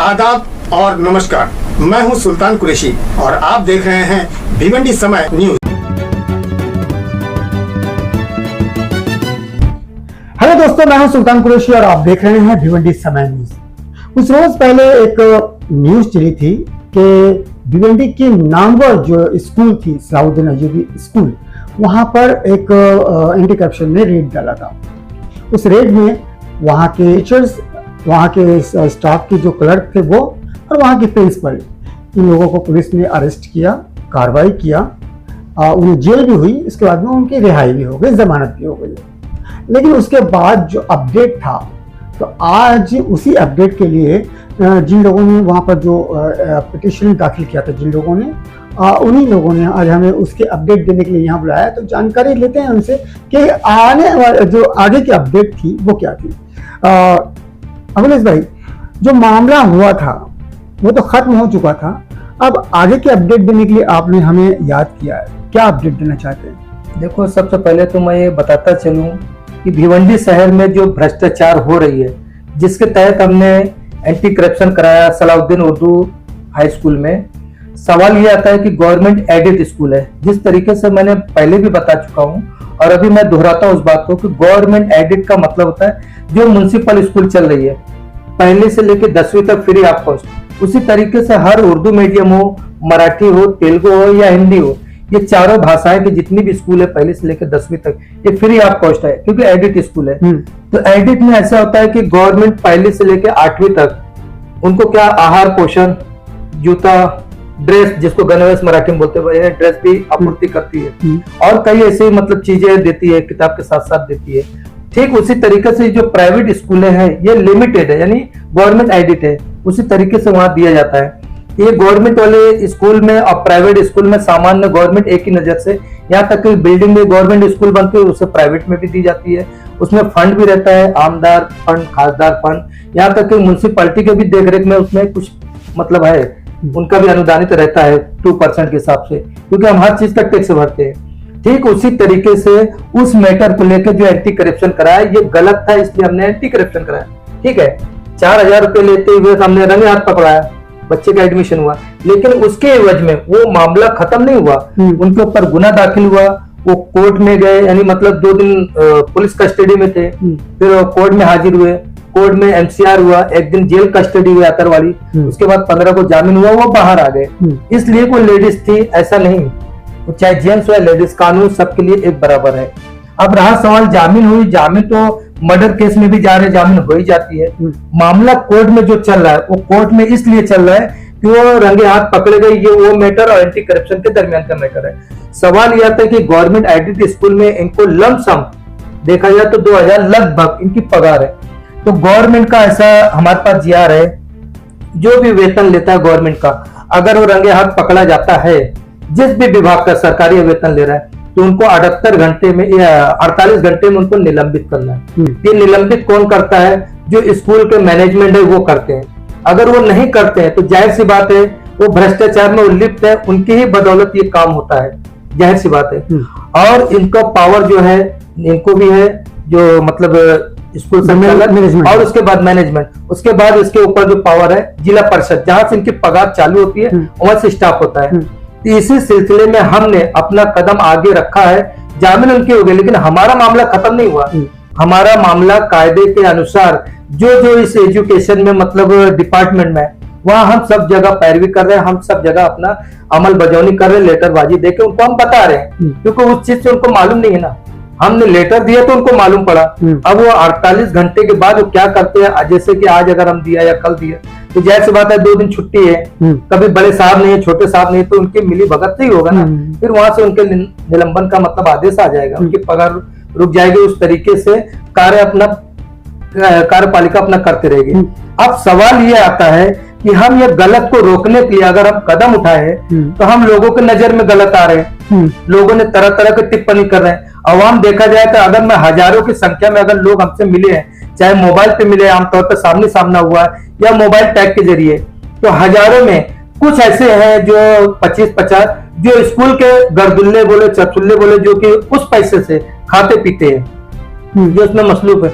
आदाब और नमस्कार। मैं हूं सुल्तान कुरैशी और आप देख रहे हैं भिवंडी समय न्यूज। हेलो दोस्तों, मैं हूं सुल्तान कुरैशी और आप देख रहे हैं भिवंडी समय न्यूज। कुछ रोज पहले एक न्यूज चली थी कि भिवंडी की नामवर जो स्कूल थी, सलाउद्दीन अयूबी स्कूल, वहां पर एक एंटी करप्शन ने रेड डाला था। उस रेड में वहां के टीचर्स, वहां के स्टाफ के जो क्लर्क थे वो और वहां के प्रिंसिपल, इन लोगों को पुलिस ने अरेस्ट किया, कार्रवाई किया, उन्हें जेल भी हुई। इसके बाद में उनकी रिहाई भी हो गई, जमानत भी हो गई। लेकिन उसके बाद जो अपडेट था, तो आज उसी अपडेट के लिए जिन लोगों ने वहां पर जो पिटीशन दाखिल किया था, जिन लोगों ने, उन्हीं लोगों ने आज हमें उसके अपडेट देने के लिए यहाँ बुलाया। तो जानकारी लेते हैं उनसे कि आने वाले जो आगे की अपडेट थी वो क्या थी। अखिलेश भाई, जो मामला हुआ था वो तो खत्म हो चुका था, अब आगे के अपडेट देने के लिए आपने हमें याद किया है, क्या अपडेट देना चाहते हैं? देखो, सबसे पहले तो मैं ये बताता चलूं कि भिवंडी शहर में जो भ्रष्टाचार हो रही है, जिसके तहत हमने एंटी करप्शन कराया सलाउद्दीन उर्दू हाई स्कूल में। सवाल ये आता है कि गवर्नमेंट एडेड स्कूल है, जिस तरीके से मैंने पहले भी बता चुका हूं और अभी मैं दोहराता हूं उस बात को कि गवर्नमेंट एडेड का मतलब होता है जो म्युनिसिपल स्कूल चल रही है, पहले से लेकर 10वीं तक फ्री ऑफ कॉस्ट। उसी तरीके से हर उर्दू मीडियम हो, मराठी हो, तेलुगु हो या हिंदी हो, ये चारों भाषाएं की जितनी भी स्कूल है पहले से लेकर 10वीं तक, ये फ्री ऑफ कॉस्ट है क्योंकि एडिट स्कूल है। तो एडिट में ऐसा होता है कि गवर्नमेंट पहले से लेकर 8वीं तक उनको क्या आहार, पोषण, जूता, ड्रेस, जिसको गणवेश मराठी में बोलते हैं, ड्रेस भी आपूर्ति करती है और कई ऐसी मतलब चीजें देती है, किताब के साथ साथ देती है। ठीक उसी तरीके से जो प्राइवेट स्कूलें हैं ये लिमिटेड है, यानी गवर्नमेंट एडिट है, उसी तरीके से वहां दिया जाता है। ये गवर्नमेंट वाले स्कूल में और प्राइवेट स्कूल में सामान्य गवर्नमेंट एक ही नजर से, यहाँ तक कि बिल्डिंग में गवर्नमेंट स्कूल बनती है उसे प्राइवेट में भी दी जाती है, उसमें फंड भी रहता है, आमदार फंड, खासदार फंड, यहाँ तक कि म्युनिसिपैलिटी के भी देखरेख में उसमें कुछ मतलब है, उनका भी अनुदानित रहता है 2% के हिसाब से, क्योंकि हम हर चीज का टैक्स भरते हैं। ठीक उसी तरीके से उस मैटर को लेकर जो एंटी करप्शन कराया ये गलत था, इसलिए हमने एंटी करप्शन कराया। ठीक है, 4000 रुपए लेते हुए हमने रंगे हाथ पकड़ाया, बच्चे का एडमिशन हुआ, लेकिन उसके एवज में वो मामला खत्म नहीं हुआ, उनके ऊपर गुना दाखिल हुआ, वो कोर्ट में गए, यानी मतलब 2 दिन पुलिस कस्टडी में थे, फिर कोर्ट में हाजिर हुए, कोर्ट में एमसीआर हुआ, 1 दिन जेल कस्टडी हुई आतर वाली, उसके बाद 15 को जामीन हुआ, वो बाहर आ गए। इसलिए कोई लेडीज थी ऐसा नहीं, चाहे जेंट्स हो या लेडीज, कानून सबके लिए एक बराबर है। अब रहा सवाल जामीन हुई, जामीन तो मर्डर केस में भी जा रहे जामीन हो ही जाती है। मामला कोर्ट में जो चल रहा है वो कोर्ट में इसलिए चल रहा है कि वो रंगे हाथ पकड़े गए, ये वो मैटर और एंटी करप्शन के दरमियान का मैटर है। सवाल यह आता है कि गवर्नमेंट एडेड स्कूल में इनको लमसम देखा जाए तो 2000 लगभग इनकी पगार है। तो गवर्नमेंट का ऐसा हमारे पास जीआर है, जो भी वेतन लेता है गवर्नमेंट का, अगर वो रंगे हाथ पकड़ा जाता है, जिस भी विभाग का सरकारी वेतन ले रहा है, तो उनको 48 घंटे में या 48 घंटे में उनको निलंबित करना है। ये निलंबित कौन करता है? जो स्कूल के मैनेजमेंट है वो करते हैं। अगर वो नहीं करते हैं तो जाहिर सी बात है वो भ्रष्टाचार में उल्लिप्त है, उनकी ही बदौलत ये काम होता है, जाहिर सी बात है। और इनका पावर जो है इनको भी है, जो मतलब स्कूल संचालक और उसके बाद मैनेजमेंट, उसके बाद इसके ऊपर जो पावर है जिला परिषद, जहां से इनकी पगार चालू होती है वहां से स्टाफ होता है। इसी सिलसिले में हमने अपना कदम आगे रखा है। जामीन उनकी हो गई, लेकिन हमारा मामला खत्म नहीं हुआ। हमारा मामला कायदे के अनुसार जो इस एजुकेशन में मतलब डिपार्टमेंट में, वहां हम सब जगह पैरवी कर रहे हैं, हम सब जगह अपना अमल बजावनी कर रहे हैं, लेटरबाजी देके उनको हम बता रहे हैं, क्योंकि उस चीज से उनको मालूम नहीं है ना। हमने लेटर दिया तो उनको मालूम पड़ा। अब वो 48 घंटे के बाद वो क्या करते हैं, जैसे कि आज अगर हम दिया या कल दिया तो जाहिर सी बात है 2 दिन छुट्टी है, कभी बड़े साहब नहीं है, छोटे साहब नहीं है, तो उनकी मिली भगत से ही होगा ना। फिर वहां से उनके निलंबन का मतलब आदेश आ जाएगा, उनकी पगार रुक जाएगी। उस तरीके से कार्यपालिका अपना करते रहेगी। अब सवाल ये आता है कि हम ये गलत को रोकने के लिए अगर हम कदम उठाए तो हम लोगों के नजर में गलत आ रहे हैं, लोगों ने तरह तरह की टिप्पणी कर रहे हैं। अवाम देखा जाए तो अगर मैं हजारों की संख्या में अगर लोग हमसे मिले हैं, चाहे मोबाइल पे मिले, आमतौर पर सामने सामना हुआ या मोबाइल टैग के जरिए, तो हजारों में कुछ ऐसे हैं जो 25-50 जो स्कूल के गर्दुल्ले बोले, चचुल्ले बोले, जो कि उस पैसे से खाते पीते हैं, जो उसमें मसलूफ है,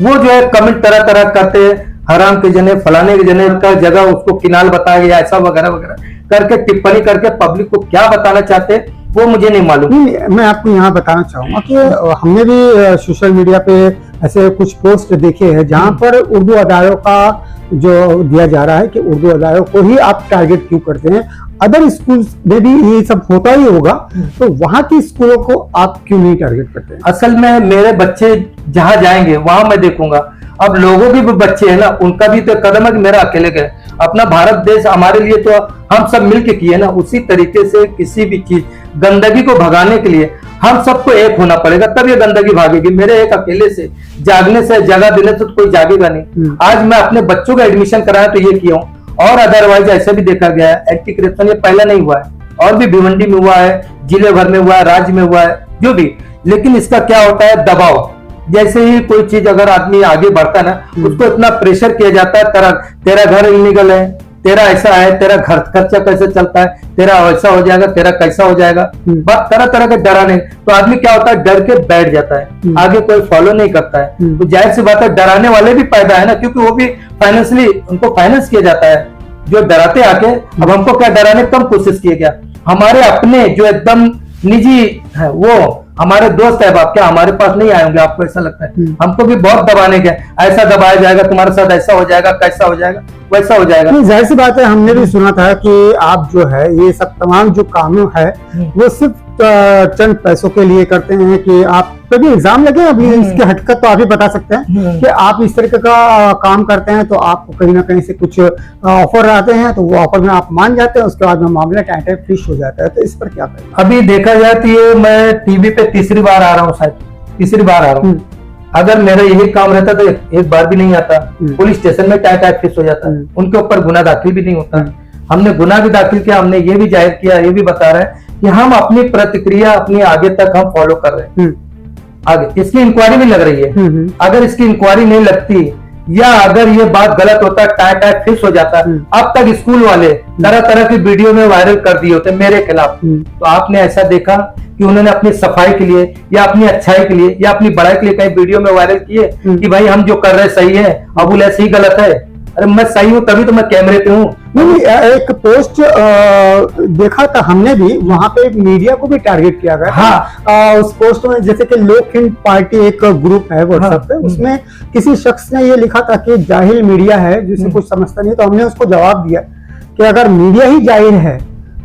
वो जो है कमेंट तरह तरह करते हैं, हराम के जने फलाने के जने का जगह उसको किनाल बताया गया, ऐसा वगैरह वगैरह करके टिप्पणी करके पब्लिक को क्या बताना चाहते हैं वो मुझे नहीं मालूम। नहीं, मैं आपको यहाँ बताना चाहूंगा कि हमने भी सोशल मीडिया पे ऐसे कुछ पोस्ट देखे हैं जहाँ पर उर्दू अदारों का जो दिया जा रहा है कि उर्दू अदारों को ही आप टारगेट क्यों करते हैं, अदर स्कूल में भी ये सब होता ही होगा, तो वहाँ की स्कूलों को आप क्यों नहीं टारगेट करते हैं? असल में मेरे बच्चे जहां जाएंगे वहां मैं देखूंगा। अब लोगों के भी बच्चे हैं ना, उनका भी तो कदम है कि मेरा अकेले का है। अपना भारत देश हमारे लिए तो हम सब मिलके किए ना, उसी तरीके से किसी भी चीज गंदगी को भगाने के लिए हम सबको एक होना पड़ेगा, तब ये गंदगी भागेगी। मेरे एक अकेले से जागने से, जगह देने से तो कोई जागेगा नहीं। आज मैं अपने बच्चों का एडमिशन कराया तो ये किया हूँ, और अदरवाइज ऐसे भी देखा गया है एंटी करप्शन ये पहले नहीं हुआ है, और भी भिवंडी में हुआ है, जिले भर में हुआ है, राज्य में हुआ है, जो भी। लेकिन इसका क्या होता है, दबाव। जैसे ही कोई चीज अगर आदमी आगे बढ़ता है ना, उसको इतना प्रेशर किया जाता है, तेरा घर इलीगल है, तेरा ऐसा है, तेरा घर खर्चा कैसे चलता है, तेरा ऐसा हो जाएगा, तेरा कैसा हो जाएगा, बात तरह तरह के डराने। तो आदमी क्या होता है, डर के बैठ जाता है, आगे कोई फॉलो नहीं करता है। तो जाहिर सी बात है डराने वाले भी पैदा है ना, क्योंकि वो भी फाइनेंशियली उनको फाइनेंस किया जाता है। जो डराते आके, अब हमको क्या डराने कम कोशिश किया गया। हमारे अपने जो एकदम निजी है वो हमारे दोस्त है, बाप क्या हमारे पास नहीं आए होंगे, आपको ऐसा लगता है? हमको भी बहुत दबाने के, ऐसा दबाया जाएगा, तुम्हारे साथ ऐसा हो जाएगा, कैसा हो जाएगा, वैसा हो जाएगा। जाहिर सी बात है, हमने भी सुना था कि आप जो है ये सब तमाम जो कानून है वो सिर्फ चंद पैसों के लिए करते हैं, कि आप कभी एग्जाम लगे अभी इसके हकीकत तो आप ही बता सकते हैं कि आप इस तरीके का काम करते हैं तो आपको कहीं ना कहीं से कुछ ऑफर आते हैं, तो वो ऑफर में आप मान जाते हैं, उसके बाद में मामला टाइम फिश हो जाता है। तो इस पर क्या करें? अभी देखा जाए तो ये मैं टीवी पे तीसरी बार आ रहा हूँ, शायद तीसरी बार आ रहा हूँ। अगर मेरा यही काम रहता तो एक बार भी नहीं आता, पुलिस स्टेशन में टाइम फिक्स हो जाता, उनके ऊपर गुना दाखिल भी नहीं होता। हमने गुना भी दाखिल किया, हमने ये भी जाहिर किया, ये भी बता रहे हैं कि हम अपनी प्रतिक्रिया अपनी आगे तक हम फॉलो कर रहे हैं। आगे इसकी इंक्वायरी भी लग रही है, अगर इसकी इंक्वायरी नहीं लगती या अगर ये बात गलत होता, टाइम फिक्स हो जाता, अब तक स्कूल वाले तरह तरह की वीडियो में वायरल कर दिए होते मेरे खिलाफ। तो आपने ऐसा देखा कि उन्होंने अपनी सफाई के लिए या अपनी अच्छाई के लिए या अपनी बड़ाई के लिए कहीं वीडियो में वायरल किए कि भाई हम जो कर रहे सही है, अबुल ऐसे ही गलत है? अरे मैं सही हूँ तभी तो मैं कैमरे पे हूँ। नहीं, एक पोस्ट देखा था हमने भी, वहां पे मीडिया को भी टारगेट किया गया। हाँ। उस पोस्ट में जैसे कि लोक हिंद पार्टी एक ग्रुप है व्हाट्सएप पे, उसमें किसी शख्स ने ये लिखा था कि जाहिल मीडिया है जिसे कुछ समझता नहीं। तो हमने उसको जवाब दिया कि अगर मीडिया ही जाहिल है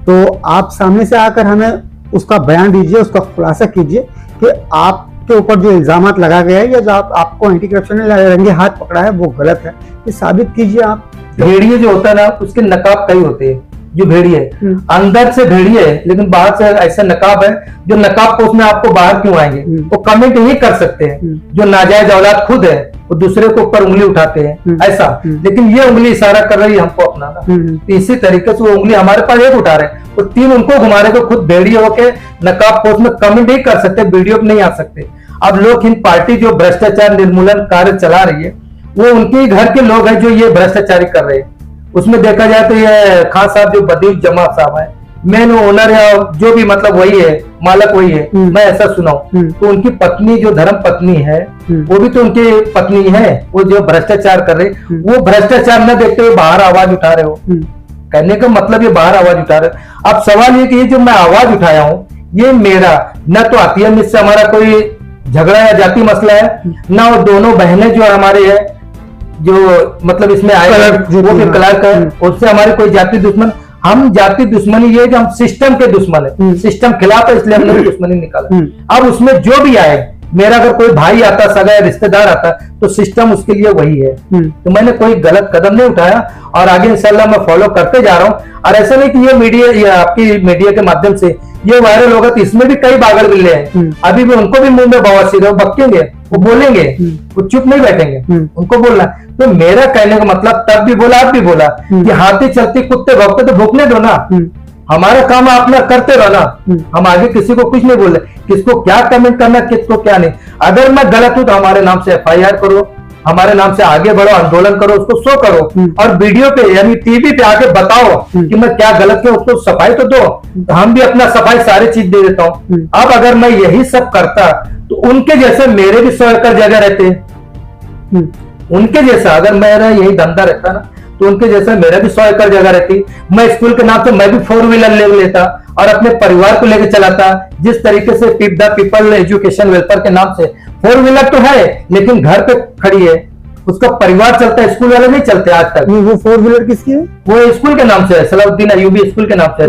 तो आप सामने से आकर हमें उसका बयान दीजिए, उसका खुलासा कीजिए कि आपके ऊपर जो इल्जामात लगा गया है या जो आपको एंटी करप्शन ने रंगे हाथ पकड़ा है वो गलत है, ये साबित कीजिए आप। भेड़िए जो होता है ना, उसके नकाब कई होते हैं। जो भेड़िए अंदर से भेड़िए है लेकिन बाहर से ऐसा नकाब है, जो नकाब पोस्ट में आपको बाहर क्यों आएंगे, वो कमेंट ही कर सकते हैं। जो नाजायज औलाद खुद है वो दूसरे के ऊपर उंगली उठाते हैं ऐसा, लेकिन ये उंगली इशारा कर रही है हमको अपनाना। तो इसी तरीके से वो उंगली हमारे पास एक उठा रहे हैं, वो तीन उनको घुमा रहे, तो खुद भेड़िए होके नकाब पोस्ट में कमेंट ही कर सकते, वीडियो में नहीं आ सकते। अब लोक हिंद पार्टी जो भ्रष्टाचार निर्मूलन कार्य चला रही है, वो उनके घर के लोग हैं जो ये भ्रष्टाचारी कर रहे हैं। उसमें देखा जाए तो ये खान साहब जो बदील जमा साहब है, मेन ओनर या जो भी मतलब वही है, मालक वही है, मैं ऐसा सुना हूं। तो उनकी पत्नी जो धर्म पत्नी है वो भी तो उनकी पत्नी है, वो जो भ्रष्टाचार कर रहे, वो भ्रष्टाचार न देखते हुए बाहर आवाज उठा रहे हो। कहने का मतलब ये बाहर आवाज उठा रहे। अब सवाल ये कि ये जो मैं आवाज उठाया हूँ ये मेरा न तो आतियम इससे हमारा कोई झगड़ा या जाति मसला है, ना वो दोनों बहनें जो हमारे है जो मतलब इसमें आए वो भी क्लर्क है, उससे हमारी कोई जाति दुश्मन, हम जाति दुश्मनी ये जो हम सिस्टम के दुश्मन है, सिस्टम खिलाफ है इसलिए हमने दुश्मनी निकाला। अब उसमें जो भी आए, मेरा अगर कोई भाई आता, सगा रिश्तेदार आता, तो सिस्टम उसके लिए वही है। तो मैंने कोई गलत कदम नहीं उठाया और आगे इंशाल्लाह मैं फॉलो करते जा रहा हूँ। और ऐसा नहीं कि ये मीडिया या आपकी मीडिया के माध्यम से ये वायरल होगा, तो इसमें भी कई बागड़ बिल्ले हैं, अभी भी उनको भी मुंह में बवासीर है, वो बकेंगे, वो बोलेंगे, वो चुप नहीं बैठेंगे, उनको बोलना। तो मेरा कहने का मतलब तब भी बोला, अब भी बोला कि हाथी चलती कुत्ते भौंकते, तो भूखने दो ना, हमारा काम अपना करते रहो ना। हम आगे किसी को कुछ नहीं बोल रहे, किसको क्या कमेंट करना, किसको क्या नहीं। अगर मैं गलत हूं तो हमारे नाम से FIR करो, हमारे नाम से आगे बढ़ो, आंदोलन करो, उसको शो करो और वीडियो पे यानी टीवी पे आके बताओ कि मैं क्या गलत किया, उसको सफाई तो दो। तो हम भी अपना सफाई सारी चीज दे देता हूँ। अब अगर मैं यही सब करता तो उनके जैसे मेरे भी 100 एकड़ जगह रहते, उनके जैसा अगर मेरा यही धंधा रहता ना, तो उनके जैसा मेरा भी 100 एकड़ जगह रहती, मैं स्कूल के नाम से मैं भी 4 व्हीलर ले लेता और अपने परिवार को लेकर चलाता। जिस तरीके से द पीपल एजुकेशन वेलफेयर के नाम से 4 व्हीलर तो है, लेकिन घर पे खड़ी है, उसका परिवार चलता है, स्कूल वाले नहीं चलते आज तक। वो 4 व्हीलर किसकी है? वो स्कूल के नाम से है, सलाउद्दीन अयूबी स्कूल के नाम से है,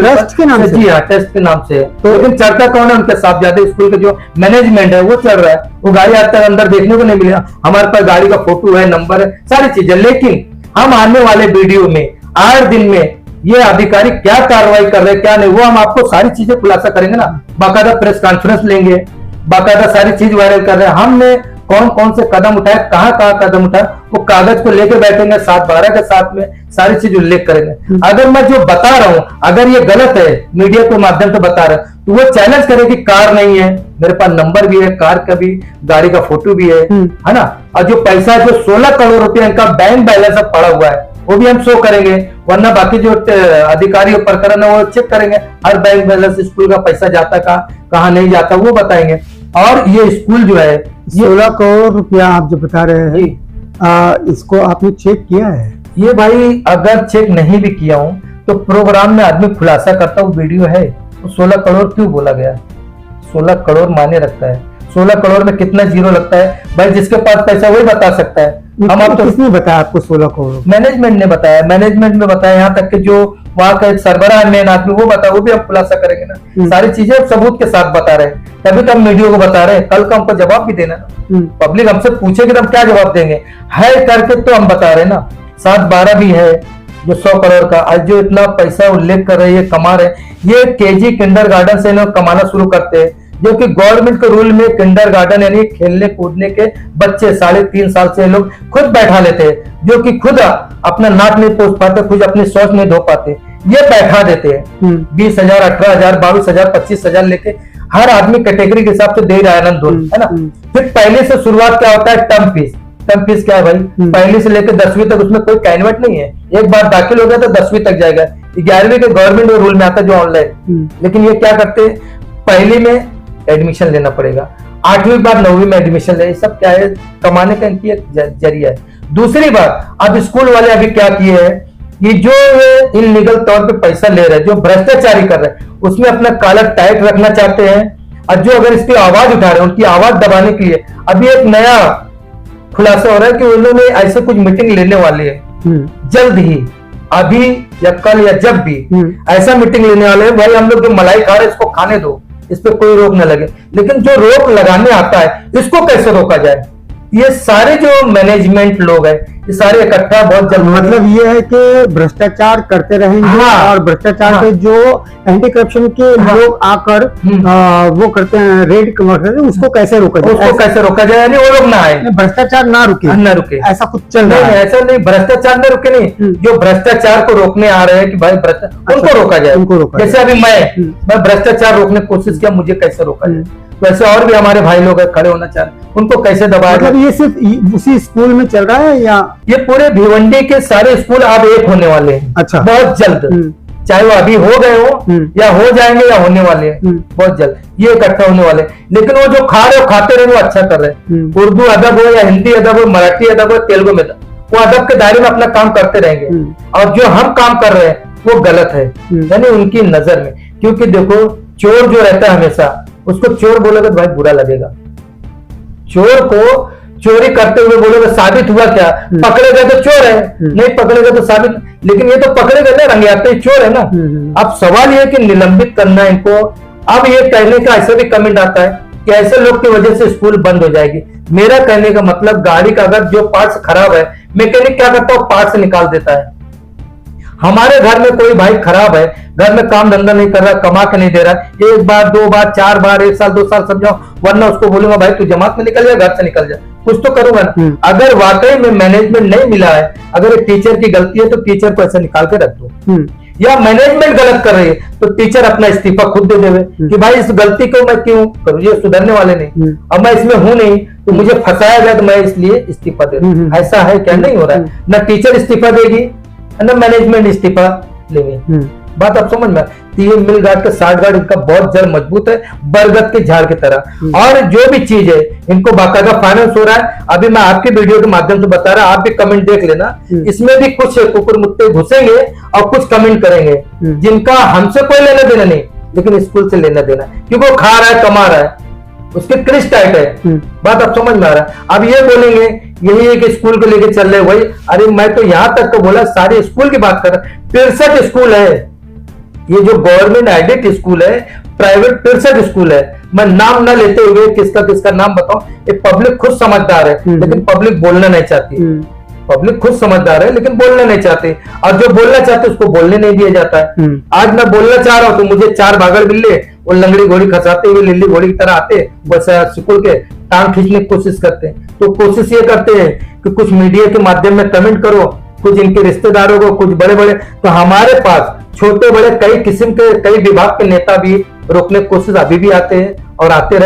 ट्रस्ट के नाम से? जी हाँ, ट्रस्ट के नाम से है। तो लेकिन चर्चा कौन है उनके साथ ज्यादा? स्कूल का जो मैनेजमेंट है वो चल रहा है। वो गाड़ी आज तक अंदर देखने को नहीं मिला, हमारे पास गाड़ी का फोटो है, नंबर है, सारी चीजें। लेकिन हम आने वाले वीडियो में 8 दिन में ये अधिकारी क्या कार्रवाई कर रहे हैं क्या नहीं, वो हम आपको सारी चीजें खुलासा करेंगे ना। बाकायदा प्रेस कॉन्फ्रेंस लेंगे, बाकायदा सारी चीज वायरल कर रहे हैं हमने, कौन कौन से कदम उठाए, कहाँ कदम उठाए, वो कागज को लेके बैठेंगे 7/12 के साथ में सारी चीज उल्लेख करेंगे। अगर मैं जो बता रहा हूं अगर ये गलत है, मीडिया के माध्यम से बता रहा तो वो चैलेंज करे कि कार नहीं है, मेरे पास नंबर भी है, कार का भी, गाड़ी का फोटो भी है ना। और जो पैसा जो 16 करोड़ रुपया इनका बैंक बैलेंस पड़ा हुआ है वो भी हम शो करेंगे, वरना बाकी जो अधिकारी प्रकरण है वो चेक करेंगे, हर बैंक बैलेंस स्कूल का पैसा जाता कहाँ नहीं जाता वो बताएंगे। और ये स्कूल जो है 16 करोड़ रुपया आप जो बता रहे हैं, इसको आपने चेक किया है? ये भाई अगर चेक नहीं भी किया हूं तो प्रोग्राम में आदमी खुलासा करता हूँ, वीडियो है। तो 16 करोड़ क्यों बोला गया? 16 करोड़ माने रखता है, 16 करोड़ में कितना जीरो लगता है भाई, जिसके पास पैसा वही बता सकता है। हम आप तो किसने बताया आपको 16 करोड़? मैनेजमेंट ने बताया, मैनेजमेंट में बताया, यहाँ तक कि जो वहाँ का एक सरबराह मेन आदमी वो बताया, वो भी हम खुलासा करेंगे ना। सारी चीजें सबूत के साथ बता रहे हैं, तभी तो हम मीडिया को बता रहे हैं। कल का हमको जवाब भी देना ना, पब्लिक हमसे पूछेगी तो हम क्या जवाब देंगे, है करके तो हम बता रहे हैं ना। 7/12 भी है जो 100 करोड़ का, आज जो इतना पैसा उल्लेख कर रहे हैं, ये कमा रहे हैं, ये केजी किंडरगार्टन से लोग कमाना शुरू करते हैं, जो कि गवर्नमेंट के रूल में किंडरगार्टन यानी खेलने कूदने के बच्चे 3.5 साल से लोग खुद बैठा लेते हैं, जो कि खुद अपना नाक नहीं पोंछ पाते, खुद अपनी शौच नहीं धो पाते, ये बैठा देते हैं। 20,000, 18,000, 22,000, 25,000 लेके हर आदमी कैटेगरी के हिसाब से दे रहा है आनंद है ना। फिर पहले से शुरुआत क्या होता है, टर्म फीस। टर्म फीस क्या है भाई, पहली से लेकर 10वीं तक उसमें कोई कैनवेट नहीं है, एक बार दाखिल हो गया तो 10वीं तक जाएगा। 11वीं के गवर्नमेंट रूल में आता है जो ऑनलाइन, लेकिन ये क्या करते हैं, पहली में एडमिशन लेना पड़ेगा, 8वीं बार 9वीं में एडमिशन ले, सब क्या है, कमाने का इनकी एक जरिया है। दूसरी बात, अब स्कूल वाले अभी क्या किए हैं, ये जो इनलीगल तौर पे पैसा ले रहे हैं, जो भ्रष्टाचारी कर रहे हैं, उसमें अपना कॉलर टाइट रखना चाहते हैं, और जो अगर इसकी आवाज उठा रहे हैं उनकी आवाज दबाने के लिए अभी एक नया खुलासा हो रहा है कि उन्होंने ऐसे कुछ मीटिंग लेने वाले हैं जल्द ही, अभी या कल या जब भी ऐसा मीटिंग लेने वाले हैं, भाई हम लोग जो मलाई खा रहे हैं इसको खाने दो, इस पे कोई रोक न लगे। लेकिन जो रोक लगाने आता है इसको कैसे रोका जाए, ये सारे जो मैनेजमेंट लोग हैं ये सारे इकट्ठा बहुत जल्द, मतलब ये है कि भ्रष्टाचार करते रहेंगे। हाँ, और भ्रष्टाचार पे जो एंटी करप्शन के लोग आकर वो करते हैं, रेड करते हैं, उसको कैसे रोका जाए, उसको कैसे रोका जाए, यानी वो लोग ना आए, भ्रष्टाचार ना रुके, ऐसा कुछ चल रहा है। ऐसा नहीं, भ्रष्टाचार न रुके नहीं, जो भ्रष्टाचार को रोकने आ रहे हैं कि भाई उनको रोका जाए, उनको रोका। जैसे अभी मैं भ्रष्टाचार रोकने की कोशिश किया, मुझे कैसे रोका जाए, वैसे और भी हमारे भाई लोग खड़े होना चाह रहे, उनको कैसे दबाया। मतलब ये सिर्फ उसी स्कूल में चल रहा है या ये पूरे भिवंडी के सारे स्कूल अब एक होने वाले हैं? अच्छा, बहुत जल्द, चाहे वो अभी हो गए हो या हो जाएंगे या होने वाले हैं, बहुत जल्द ये इकट्ठा होने वाले। लेकिन वो जो खा रहे हो खाते रहे वो अच्छा कर रहे हैं, उर्दू अदब हो या हिंदी अदब हो, मराठी अदब हो, तेलुगु में, वो अदब के दायरे में अपना काम करते रहेंगे। और जो हम काम कर रहे हैं वो गलत है, यानी उनकी नजर में। क्योंकि देखो, चोर जो रहता है हमेशा, उसको चोर बोलोगे तो भाई बुरा लगेगा, चोर को चोरी करते हुए बोलोगे साबित हुआ क्या, पकड़े गए तो चोर है, नहीं पकड़े गए तो साबित, लेकिन ये तो पकड़े गए ना, रंगे हाथ चोर है ना। अब सवाल ये कि निलंबित करना है इनको। अब ये कहने का ऐसा भी कमेंट आता है कि ऐसे लोग की वजह से स्कूल बंद हो जाएगी। मेरा कहने का मतलब, गाड़ी का अगर जो पार्ट्स खराब है, मैकेनिक क्या करता है, पार्ट्स निकाल देता है। हमारे घर में कोई भाई खराब है, घर में काम धंधा नहीं कर रहा, कमा के नहीं दे रहा, 1 बार 2 बार 4 बार 1 साल 2 साल समझाओ, वरना उसको बोलूंगा भाई तू जमात में निकल जा, घर से निकल जा, कुछ तो करूंगा ना। अगर वाकई में मैनेजमेंट नहीं मिला है, अगर एक टीचर की गलती है तो टीचर को ऐसे निकाल के रख दो, या मैनेजमेंट गलत कर रही है तो टीचर अपना इस्तीफा खुद दे देवे कि भाई इस गलती को मैं क्यों करूं, ये सुधरने वाले नहीं, अब मैं इसमें हूं नहीं तो मुझे फंसाया गया तो मैं इसलिए इस्तीफा दे दूं। ऐसा है क्या? नहीं हो रहा है, ना टीचर इस्तीफा देगी ना मैनेजमेंट इस्तीफा लेंगे। बात आप समझ में, तो ये मिल गार्ड का 60 गार्ड इनका बहुत जड़ मजबूत है, बरगद के झाड़ की तरह। और जो भी चीज है इनको बाकायदा फाइनेंस हो रहा है। अभी मैं आपके वीडियो के माध्यम से बता रहा, आप भी कमेंट देख लेना, इसमें भी कुछ कुकुर मुत्ते घुसेंगे और कुछ कमेंट करेंगे जिनका हमसे कोई लेना देना नहीं, लेकिन स्कूल से लेना देना, क्योंकि वो खा रहा है, कमा रहा है, उसके क्रिश टाइट है। बात आप समझ में आ रहा है। अब ये बोलेंगे यही एक स्कूल को लेके चल रहे वही, अरे मैं तो यहां तक तो बोला सारे स्कूल की बात कर रहा हूं। 63 स्कूल है, ये जो गवर्नमेंट एडेड स्कूल है, प्राइवेट 63 स्कूल है। मैं नाम ना लेते हुए किसका किसका नाम बताऊं, ये पब्लिक खुद समझदार है लेकिन पब्लिक बोलना नहीं चाहती। पब्लिक खुद समझदार है लेकिन बोलना नहीं चाहते, और जो बोलना चाहते उसको बोलने नहीं दिया जाता है। आज मैं बोलना चाह रहा हूं तो मुझे 4 भागड़ बिल्ले और लंगड़ी घोड़ी खसाते हुए लिल्ली घोड़ी की तरह आते, बस स्कूल के टांग खींचने की कोशिश करते हैं। तो कोशिश ये करते हैं कि कुछ मीडिया के माध्यम में कमेंट करो, कुछ इनके रिश्तेदारों को, कुछ बड़े बड़े, तो हमारे पास छोटे बड़े कई किस्म के कई विभाग के नेता भी रोकने की कोशिश अभी भी आते हैं और आते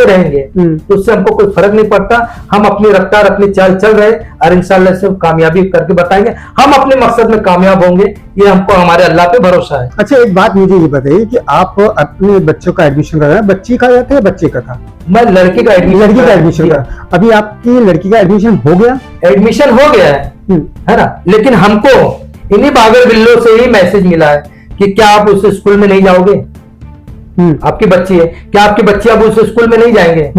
रहेंगे। तो उससे हमको कोई फर्क नहीं पड़ता। हम अपनी रफ्तार अपनी चाल चल रहे और इंशाल्लाह से कामयाबी करके बताएंगे। हम अपने मकसद में कामयाब होंगे, ये हमको हमारे अल्लाह पे भरोसा है। अच्छा, एक बात मुझे ये बताइए कि आप अपने बच्चों का एडमिशन करा रहे हैं, बच्ची का था या बच्चे का था? मैं लड़की का एडमिशन करा। अभी आपकी लड़की का एडमिशन हो गया? एडमिशन हो गया है ना, लेकिन हमको इन्हीं बागर बिल्लों से ही मैसेज मिला है कि क्या आप उस स्कूल में नहीं जाओगे? आपकी बच्ची है, क्या आपकी बच्ची अब उस स्कूल में नहीं जाएंगे?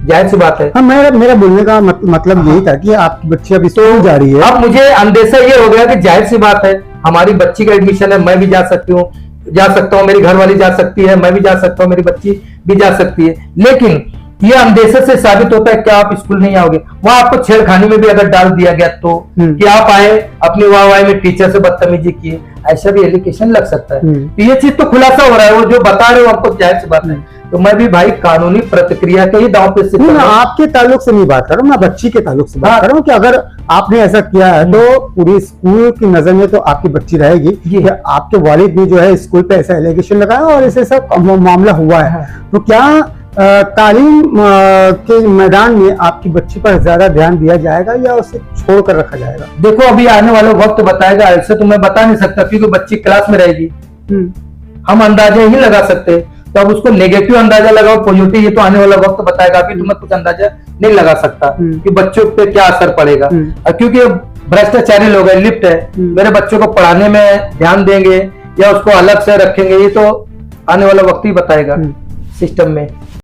जाहिर सी बात है। हाँ, मेरा बोलने का मतलब यही था कि आपकी बच्ची अब स्कूल जा रही है। अब मुझे अंदेशा ये हो गया कि जाहिर सी बात है हमारी बच्ची का एडमिशन है, मैं भी जा सकता हूँ, मेरी घरवाली जा सकती है, मैं भी जा सकता हूँ, मेरी बच्ची भी जा सकती है। लेकिन ये अंदेशा से साबित होता है कि आप स्कूल नहीं आओगे। वहां आपको छेड़खानी में भी अगर डाल दिया गया तो कि आप आए अपनी वाहवाही में टीचर से बदतमीजी किए, ऐसा भी एलिगेशन लग सकता है। तो ये चीज तो खुलासा हो रहा है, वो जो बता रहे हो आपको जाहिर सी बात है। तो मैं भी भाई कानूनी प्रतिक्रिया के ही दांव पे मैं आपके ताल्लुक से नहीं बात कर रहा हूँ, मैं बच्ची के ताल्लुक से बात कर रहा हूँ कि अगर आपने ऐसा किया है तो पूरी स्कूल की नजर में तो आपकी बच्ची रहेगी कि आपके वालिद ने जो है स्कूल पे ऐसा एलिगेशन लगाया और ऐसे सब मामला हुआ है। तो क्या तालीम के मैदान में आपकी बच्ची पर ज्यादा ध्यान दिया जाएगा या उसे छोड़कर रखा जाएगा? देखो अभी आने वाला वक्त बताएगा, ऐसे तो मैं बता नहीं सकता क्योंकि बच्ची क्लास में रहेगी। हम अंदाजा ही लगा सकते, तो अब उसको नेगेटिव अंदाजा लगाओ पॉजिटिव, ये तो आने वाला वक्त बताएगा। अभी तो मैं कुछ अंदाजा नहीं लगा सकता कि बच्चों पे क्या असर पड़ेगा, क्योंकि भ्रष्टाचारी लोग हैं, लिप्त है। मेरे बच्चों को पढ़ाने में ध्यान देंगे या उसको अलग से रखेंगे, ये तो आने वाला वक्त ही बताएगा सिस्टम में।